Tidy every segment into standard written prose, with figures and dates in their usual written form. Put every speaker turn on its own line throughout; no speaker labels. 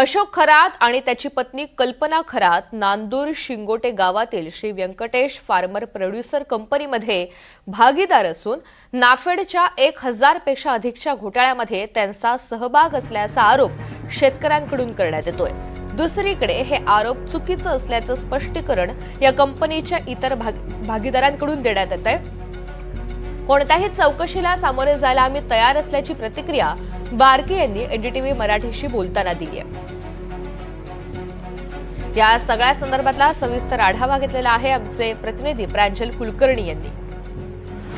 अशोक खरात आणि त्याची पत्नी कल्पना खरात नांदूर शिंगोटे गावातील श्री व्यंकटेश फार्मर प्रोड्युसर कंपनीमध्ये भागीदार असून नाफेडच्या 1000 पेक्षा अधिकच्या घोटाळ्यामध्ये त्यांचा सहभाग असल्याचा आरोप शेतकऱ्यांकडून करण्यात येतोय। दुसरीकडे हे आरोप चुकीचं असल्याचं स्पष्टीकरण या कंपनीच्या इतर भागीदारांकडून देण्यात येतंय। कोणत्याही चौकशीला सामोरे जायला आम्ही तयार असल्याची प्रतिक्रिया बारके यांनी एनडीटीव्ही मराठीशी बोलताना दिली आहे। या सगळ्या संदर्भातला सविस्तर आढावा घेतलेला आहे आमचे प्रतिनिधी प्रांजल कुलकर्णी यांनी।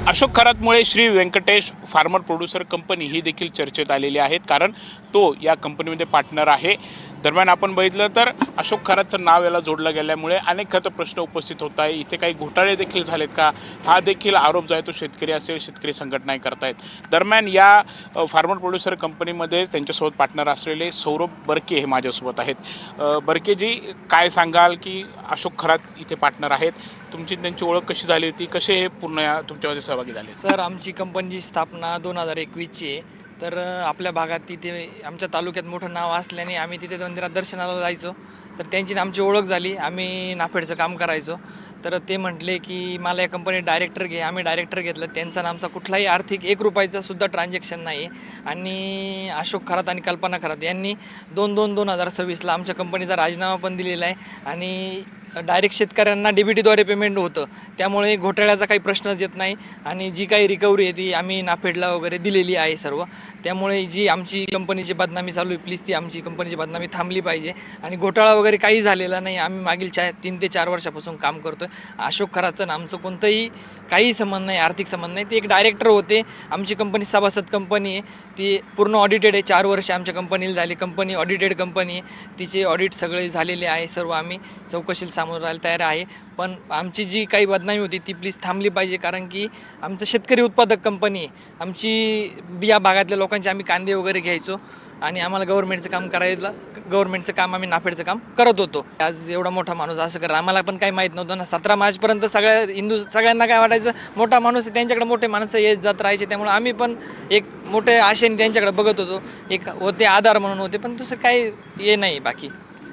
अशोक खरातमुळे Shri Venkatesh farmer producer company ही देखील चर्चेत आलेली आहेत, कारण तो या कंपनीमध्ये पार्टनर आहे। दरम्यान आपण बघितलं तर अशोक खरातचं नाव याला जोडलं गेल्यामुळे अनेक खरं प्रश्न उपस्थित होत आहे। इथे काही घोटाळे देखील झालेत का, हा देखील आरोप जो आहे तो शेतकरी असेल, शेतकरी संघटना करतायत। दरम्यान या फार्मर प्रोड्युसर कंपनीमध्ये त्यांच्यासोबत पार्टनर असलेले सौरभ बर्के हे माझ्यासोबत आहेत। बर्केजी, काय सांगाल की अशोक खरात इथे पार्टनर आहेत, तुमची त्यांची ओळख कशी झाली होती, कसे हे पूर्ण तुमच्यामध्ये सहभागी झाले?
सर, आमची कंपनीची स्थापना 2021ची आहे। तर आपल्या भागात तिथे आमच्या तालुक्यात मोठं नाव असल्याने आम्ही तिथे मंदिरात दर्शनाला जायचो। तर त्यांची आमची ओळख झाली, आम्ही नाफेडचं काम करायचो। तर ते म्हटले की मला या कंपनीत डायरेक्टर घे। आम्ही डायरेक्टर घेतलं। त्यांचा आमचा कुठलाही आर्थिक 1 रुपयाचा सुद्धा ट्रान्झॅक्शन नाही। आणि अशोक खरात आणि कल्पना खरात यांनी 2/2/2026ला आमच्या कंपनीचा राजीनामा पण दिलेला आहे आणि डायरेक्ट शेतकऱ्यांना डीबीटीद्वारे पेमेंट होतं। त्यामुळे घोटाळ्याचा काही प्रश्नच येत नाही आणि जी काही रिकव्हरी आहे ती आम्ही नाफेडला वगैरे दिलेली आहे सर्व। त्यामुळे जी आमची कंपनीची बदनामी चालू आहे, प्लीज ती आमची कंपनीची बदनामी थांबली पाहिजे आणि घोटाळा वगैरे काही झालेला नाही। आम्ही मागील 3 ते 4 वर्षापासून काम करतोय। अशोक खरातचं आमचं कोणतंही काही संबंध नाही, आर्थिक संबंध नाही। ते एक डायरेक्टर होते। आमची कंपनी सभासद कंपनी आहे, ती पूर्ण ऑडिटेड आहे। 4 वर्ष आमच्या कंपनीला झाली। कंपनी ऑडिटेड कंपनी आहे, तिचे ऑडिट सगळे झालेले आहे। सर्व आम्ही चौकशीला सामोरं जायला तयार आहे। पण आमची जी काही बदनामी होती ती प्लीज थांबली पाहिजे, कारण की आमचं शेतकरी उत्पादक कंपनी आहे। आमची या भागातल्या लोकांचे आम्ही कांदे वगैरे घ्यायचो आणि आम्हाला गव्हर्नमेंटचं काम करायला, गव्हर्नमेंटचं काम आम्ही नाफेडचं काम करत होतो। आज एवढा मोठा माणूस असं करा, आम्हाला पण काही माहीत नव्हतं ना। 17 मार्चपर्यंत सगळ्यांना काय वाटायचं, मोठा माणूस आहे, त्यांच्याकडे मोठे माणसं येत जात राहायचे। त्यामुळे आम्ही पण एक मोठे आशेने त्यांच्याकडे बघत होतो, एक होते आधार म्हणून होते। पण तसं काही हे नाही, बाकी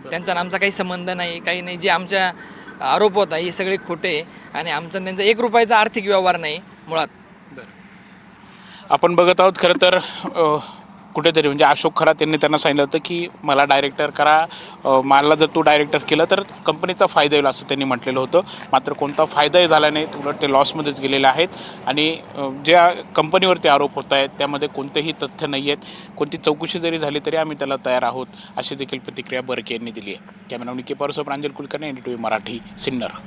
त्यांचा आमचा काही संबंध नाही, काही नाही। जे आमच्या आरोप होता हे सगळे खोटे आहे आणि आमचा त्यांचा 1 रुपयाचा आर्थिक व्यवहार नाही मुळात।
आपण बघत आहोत खरं तर कुठेतरी म्हणजे अशोक खरात यांनी त्यांना सांगितलं होतं की मला डायरेक्टर करा, मला जर तू डायरेक्टर केलं तर कंपनीचा फायदा येईल असं त्यांनी म्हटलेलं होतं। मात्र कोणता फायदाही झाला नाही, उलट ते लॉसमध्येच गेलेले आहेत आणि ज्या कंपनीवरती आरोप होत आहेत त्यामध्ये कोणतेही तथ्य नाही आहेत। कोणती चौकशी जरी झाली तरी आम्ही त्याला तयार आहोत, अशी देखील प्रतिक्रिया बर्के यांनी दिली आहे। कॅमेरामॅन के. प्रांजल कुलकर्णी, एनडीटीव्ही मराठी, सिन्नर।